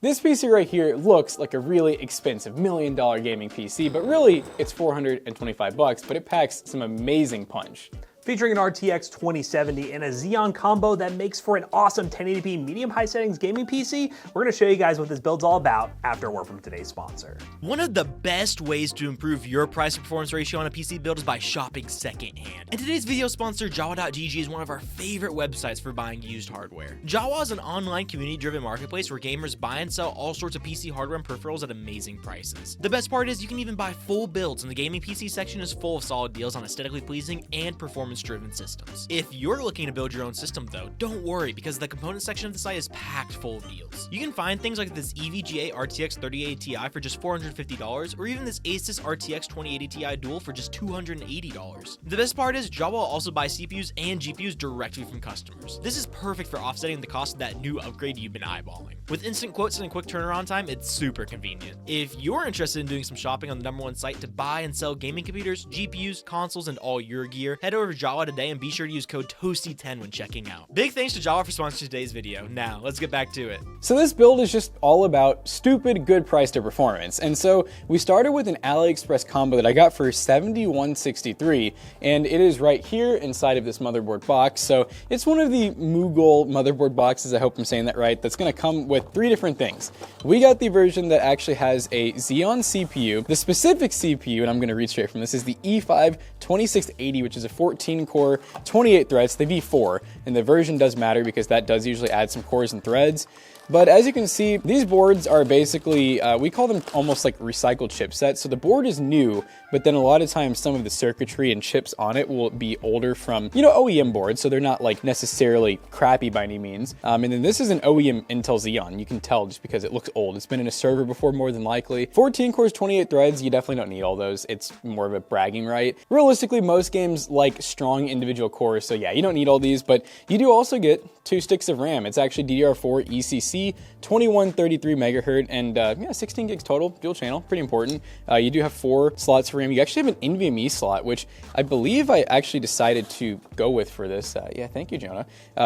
This PC right here looks like a really expensive $1 million gaming PC, but really it's 425 bucks, but it packs some amazing punch. Featuring an RTX 2070 and a Xeon combo that makes for an awesome 1080p medium-high settings gaming PC, we're gonna show you guys what this build's all about after a word from today's sponsor. One of the best ways to improve your price to performance ratio on a PC build is by shopping secondhand. And today's video sponsor, Jawa.gg, is one of our favorite websites for buying used hardware. Jawa is an online community-driven marketplace where gamers buy and sell all sorts of PC hardware and peripherals at amazing prices. The best part is you can even buy full builds, and the gaming PC section is full of solid deals on aesthetically pleasing and performance-driven systems. If you're looking to build your own system though, don't worry, because the component section of the site is packed full of deals. You can find things like this EVGA RTX 3080 Ti for just $450, or even this Asus RTX 2080 Ti Dual for just $280. The best part is Jawa will also buy CPUs and GPUs directly from customers. This is perfect for offsetting the cost of that new upgrade you've been eyeballing. With instant quotes and a quick turnaround time, it's super convenient. If you're interested in doing some shopping on the #1 site to buy and sell gaming computers, GPUs, consoles, and all your gear, head over to Jawa today and be sure to use code TOASTY10 when checking out. Big thanks to Jawa for sponsoring today's video. Now, let's get back to it. So this build is just all about stupid good price to performance. And so we started with an AliExpress combo that I got for $71.63, and it is right here inside of this motherboard box. So it's one of the Mougol motherboard boxes, I hope I'm saying that right, that's gonna come with 3 different things. We got the version that actually has a Xeon CPU. The specific CPU, and I'm gonna read straight from this, is the E5 2680, which is a 14-core, 28 threads, the V4, and the version does matter because that does usually add some cores and threads. But as you can see, these boards are basically, we call them almost like recycled chipsets. So the board is new, but then a lot of times some of the circuitry and chips on it will be older from, OEM boards. So they're not like necessarily crappy by any means. And then this is an OEM Intel Xeon. You can tell just because it looks old. It's been in a server before more than likely. 14 cores, 28 threads, you definitely don't need all those. It's more of a bragging right. Realistically, most games like strong individual cores. So yeah, you don't need all these, but you do also get 2 sticks of RAM. It's actually DDR4 ECC, 2133 megahertz, and 16 gigs total, dual channel, pretty important. You do have 4 slots for RAM. You actually have an NVMe slot, which I believe I actually decided to go with for this. Yeah, thank you, Jonah.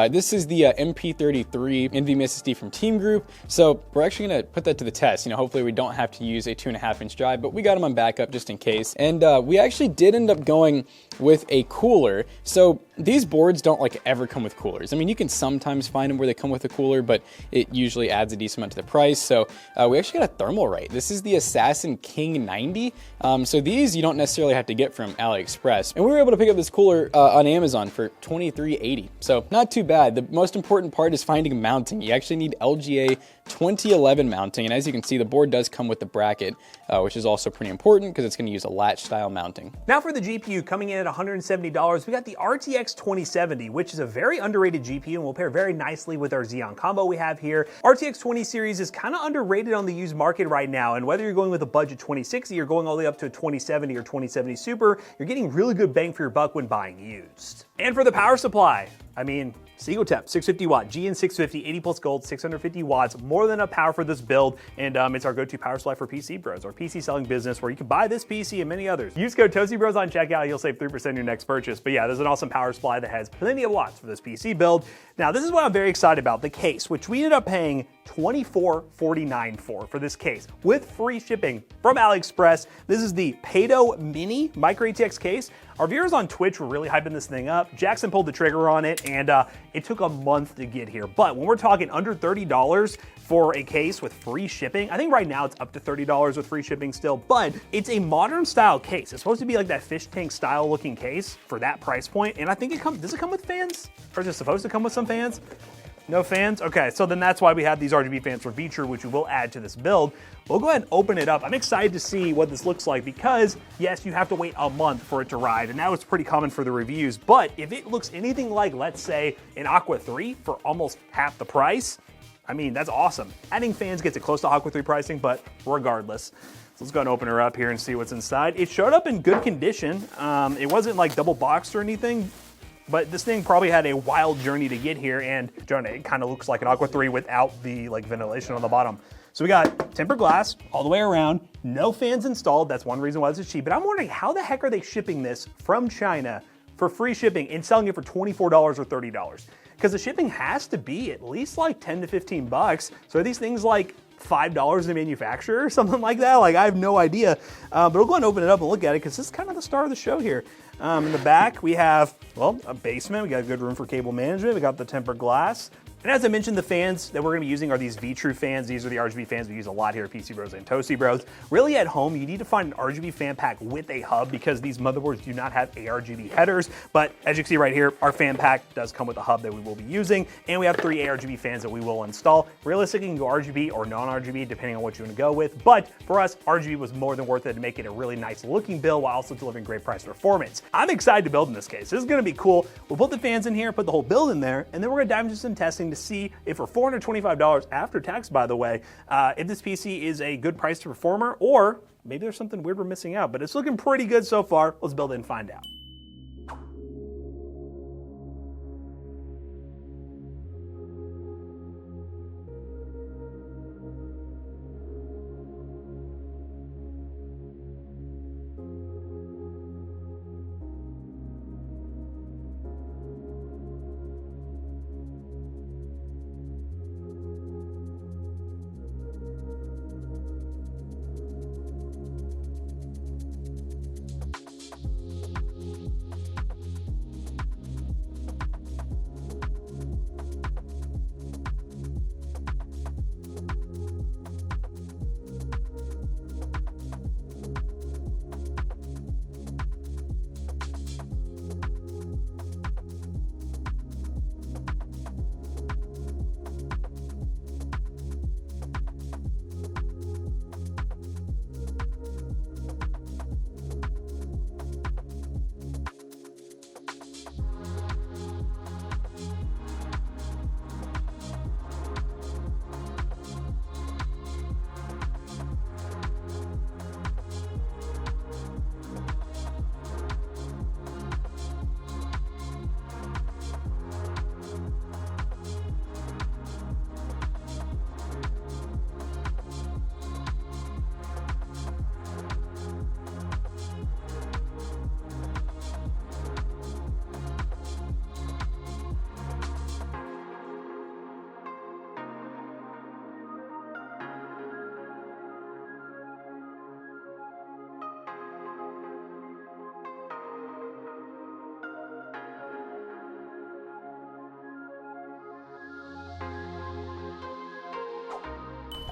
This is the MP33 NVMe SSD from Team Group. So we're actually gonna put that to the test. Hopefully we don't have to use a 2.5-inch drive, but we got them on backup just in case. And we actually did end up going with a cooler. So these boards don't like ever come with coolers. I mean, you can sometimes find them where they come with a cooler, but it usually adds a decent amount to the price. So we actually got a ThermalRight. This is the Assassin King 90. So these you don't necessarily have to get from AliExpress. And we were able to pick up this cooler on Amazon for $23.80. So not too bad. The most important part is finding mounting. You actually need LGA 2011 mounting. And as you can see, the board does come with the bracket, which is also pretty important because it's going to use a latch style mounting. Now for the GPU, coming in at $170, we got the RTX 2070, which is a very underrated GPU and will pair very nicely with our Xeon combo we have here. RTX 20 series is kind of underrated on the used market right now, and whether you're going with a budget 2060 or going all the way up to a 2070 or 2070 Super, you're getting really good bang for your buck when buying used. And for the power supply, I mean, Segotep, 650 watt, GN650, 80 plus gold, 650 watts, more than enough power for this build, and it's our go-to power supply for PC Bros, our PC selling business where you can buy this PC and many others. Use code TOASTYBROS on checkout, you'll save 3% on your next purchase. But yeah, there's an awesome power supply that has plenty of watts for this PC build. Now, this is what I'm very excited about, the case, which we ended up paying $24.49 for this case, with free shipping from AliExpress. This is the Pado Mini Micro ATX case. Our viewers on Twitch were really hyping this thing up. Jackson pulled the trigger on it, and it took a month to get here. But when we're talking under $30 for a case with free shipping, I think right now it's up to $30 with free shipping still, but it's a modern style case. It's supposed to be like that fish tank style looking case for that price point, and I think does it come with fans? Or is it supposed to come with some fans? No fans? Okay, so then that's why we have these RGB fans from Vetroo, which we will add to this build. We'll go ahead and open it up. I'm excited to see what this looks like because, yes, you have to wait a month for it to arrive, and now it's pretty common for the reviews. But if it looks anything like, let's say, an Aqua 3 for almost half the price, I mean, that's awesome. Adding fans gets it close to Aqua 3 pricing, but regardless. So let's go ahead and open her up here and see what's inside. It showed up in good condition. It wasn't like double boxed or anything, but this thing probably had a wild journey to get here, and Jonah, it kind of looks like an Aqua 3 without the ventilation on the bottom. So we got tempered glass all the way around, no fans installed. That's one reason why this is cheap. But I'm wondering, how the heck are they shipping this from China for free shipping and selling it for $24 or $30? Because the shipping has to be at least like 10 to 15 bucks. So are these things like $5 to manufacture or something like that. Like, I have no idea. But we'll go ahead and open it up and look at it because this is kind of the star of the show here. In the back, we have, well, a basement. We got a good room for cable management. We got the tempered glass. And as I mentioned, the fans that we're going to be using are these Vetroo fans. These are the RGB fans we use a lot here at PC Bros and Toasty Bros. Really, at home, you need to find an RGB fan pack with a hub because these motherboards do not have ARGB headers. But as you can see right here, our fan pack does come with a hub that we will be using. And we have 3 ARGB fans that we will install. Realistically, you can go RGB or non-RGB depending on what you want to go with. But for us, RGB was more than worth it to make it a really nice looking build while also delivering great price performance. I'm excited to build in this case. This is going to be cool. We'll put the fans in here, put the whole build in there, and then we're going to dive into some testing to see if for $425 after tax, by the way, if this PC is a good price to performer, or maybe there's something weird we're missing out, but it's looking pretty good so far. Let's build it and find out.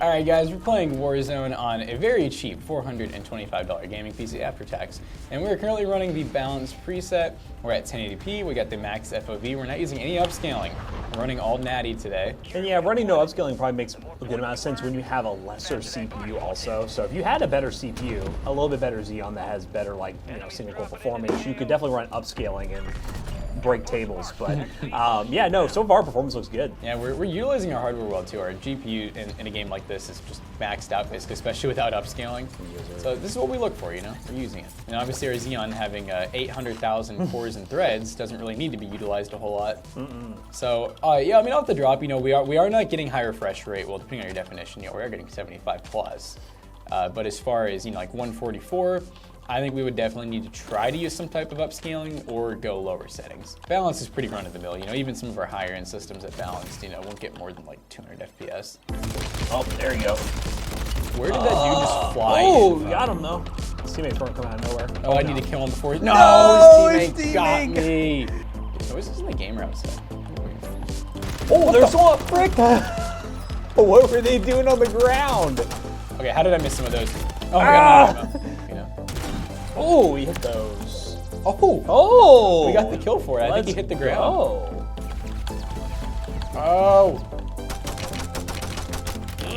Alright guys, we're playing Warzone on a very cheap $425 gaming PC after tax. And we're currently running the balanced preset. We're at 1080p, we got the max FOV, we're not using any upscaling. We're running all natty today. And yeah, running no upscaling probably makes a good amount of sense when you have a lesser CPU also. So if you had a better CPU, a little bit better Xeon that has better, like, you know, single core performance, you could definitely run upscaling and break tables. But yeah, no, so far performance looks good. Yeah, we're utilizing our hardware well too. Our GPU in a game like this is just maxed out basically, especially without upscaling. So this is what we look for, you know, we're using it. And obviously our Xeon having 800,000 cores and threads doesn't really need to be utilized a whole lot. So yeah, I mean off the drop, you know, we are not getting high refresh rate. Well, depending on your definition, you know, we are getting 75 plus. But as far as, you know, like 144, I think we would definitely need to try to use some type of upscaling or go lower settings. Balance is pretty run of the mill, you know, even some of our higher end systems at balanced, you know, won't get more than like 200 FPS. Oh, there you go. Where did that dude just fly? Oh, got him though. His teammates weren't coming out of nowhere. Oh, I need to kill him before. No, his teammate got me. Noises in the game route set. Oh, there's one, frick! What were they doing on the ground? Okay, how did I miss some of those? Oh my god, you know. Oh, we hit those. Oh, we got the kill for it. I think he hit the ground. Oh.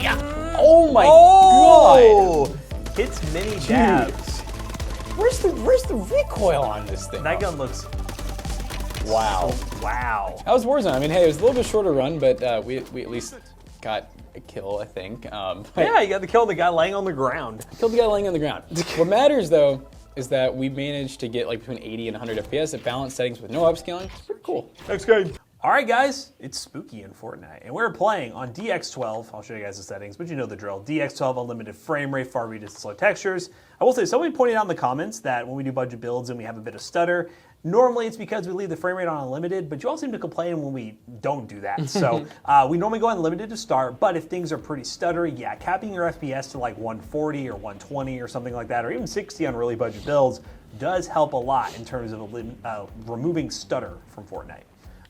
Yeah. Oh my god. Hits many dabs. Where's the recoil on this thing? That gun looks. Wow. Wow. That was Warzone. I mean, hey, it was a little bit shorter run, but we at least got a kill, I think. Yeah, you got the kill of the guy laying on the ground. Killed the guy laying on the ground. What matters though is that we managed to get like between 80 and 100 FPS at balanced settings with no upscaling. It's pretty cool. Next game. All right, guys, it's spooky in Fortnite, and we're playing on DX12. I'll show you guys the settings, but you know the drill. DX12, unlimited frame rate, far reaches, slow textures. I will say, somebody pointed out in the comments that when we do budget builds and we have a bit of stutter, Normally it's because we leave the frame rate on unlimited, but you all seem to complain when we don't do that. So we normally go unlimited to start, but if things are pretty stuttery, yeah, capping your FPS to like 140 or 120 or something like that, or even 60 on really budget builds does help a lot in terms of removing stutter from Fortnite.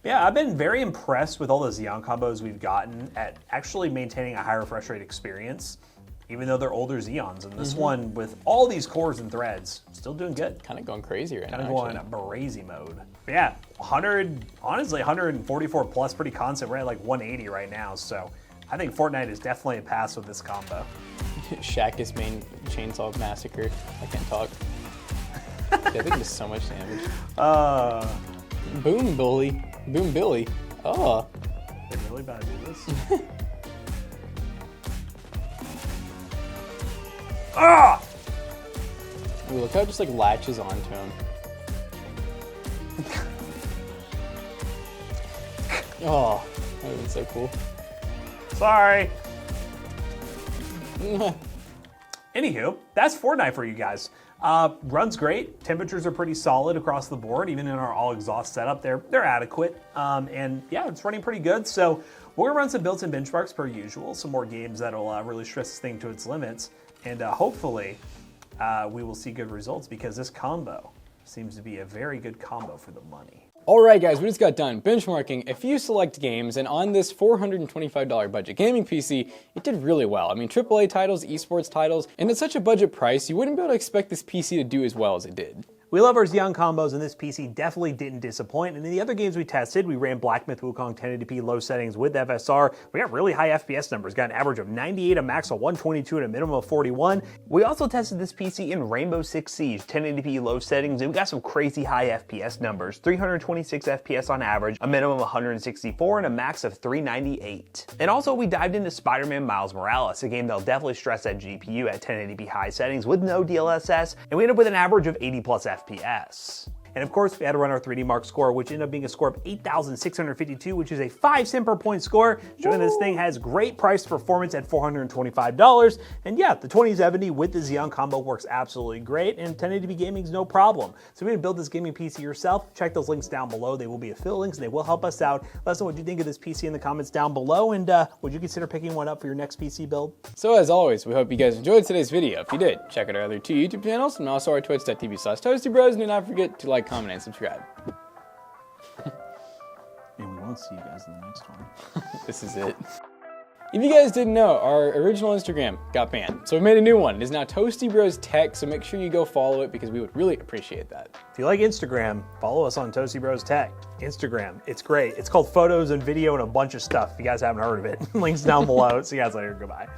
Yeah, I've been very impressed with all the Xeon combos we've gotten at actually maintaining a high refresh rate experience, even though they're older Xeons. And this one, with all these cores and threads, still doing good. Kind of going crazy right now. Kind of going crazy mode. But yeah, 100, honestly, 144 plus, pretty constant. We're at like 180 right now. So I think Fortnite is definitely a pass with this combo. Shaq's main chainsaw massacre. I can't talk. Yeah, they do so much damage. Boom, Billy. Boom, Billy. Oh. They're really about to do this. Ah! Ooh, look how it just like latches onto him. Oh, that would be so cool. Sorry. Anywho, that's Fortnite for you guys. Runs great. Temperatures are pretty solid across the board. Even in our all exhaust setup, they're adequate. And yeah, it's running pretty good. So we're gonna run some builds and benchmarks per usual. Some more games that'll really stress this thing to its limits. And hopefully we will see good results because this combo seems to be a very good combo for the money. All right, guys, we just got done benchmarking a few select games, and on this $425 budget gaming PC, it did really well. I mean, AAA titles, esports titles, and at such a budget price, you wouldn't be able to expect this PC to do as well as it did. We love our Xeon combos, and this PC definitely didn't disappoint. And in the other games we tested, we ran Black Myth Wukong 1080p low settings with FSR. We got really high FPS numbers, got an average of 98, a max of 122, and a minimum of 41. We also tested this PC in Rainbow Six Siege 1080p low settings, and we got some crazy high FPS numbers, 326 FPS on average, a minimum of 164, and a max of 398. And also we dived into Spider-Man Miles Morales, a game that'll definitely stress that GPU at 1080p high settings with no DLSS, and we ended up with an average of 80 plus FPS. And of course, we had to run our 3D Mark score, which ended up being a score of 8,652, which is a 5 cent per point score, showing this thing has great price performance at $425. And yeah, the 2070 with the Xeon combo works absolutely great, and 1080p gaming is no problem. So if you're gonna build this gaming PC yourself, check those links down below. They will be affiliate links, and they will help us out. Let us know what you think of this PC in the comments down below, and would you consider picking one up for your next PC build? So as always, we hope you guys enjoyed today's video. If you did, check out our other 2 YouTube channels, and also our twitch.tv/ToastyBros, and do not forget to like, comment, and subscribe. And we won't see you guys in the next one. This is it. If you guys didn't know, our original Instagram got banned, so we made a new one. It is now ToastyBrosTech, so make sure you go follow it because we would really appreciate that. If you like Instagram, follow us on ToastyBrosTech. Instagram, it's great. It's called photos and video and a bunch of stuff. If you guys haven't heard of it, links down below. See you guys later. Goodbye.